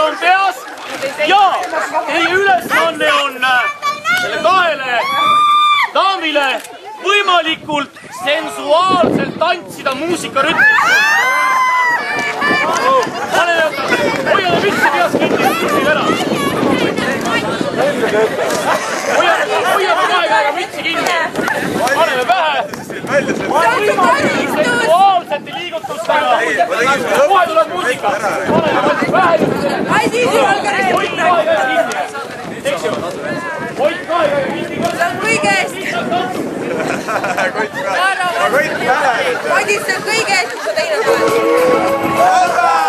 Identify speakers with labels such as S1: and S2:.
S1: on peas ja teie ülesanne on selle kahele daamile võimalikult sensuaalselt tantsida muusikarütmis. Hoiame mütsi peas kinni, mütsi ära. Hoiame kaega mütsi kinni. Paneme pähe. Sensuaalsete liigutustega. Kohe tuleb muusika. Paneme pähe. Hoid kaega kinni. Hoid kaega kinni.
S2: See on kõige eest. Madis, see on kõige eest, mis sa teinud oled.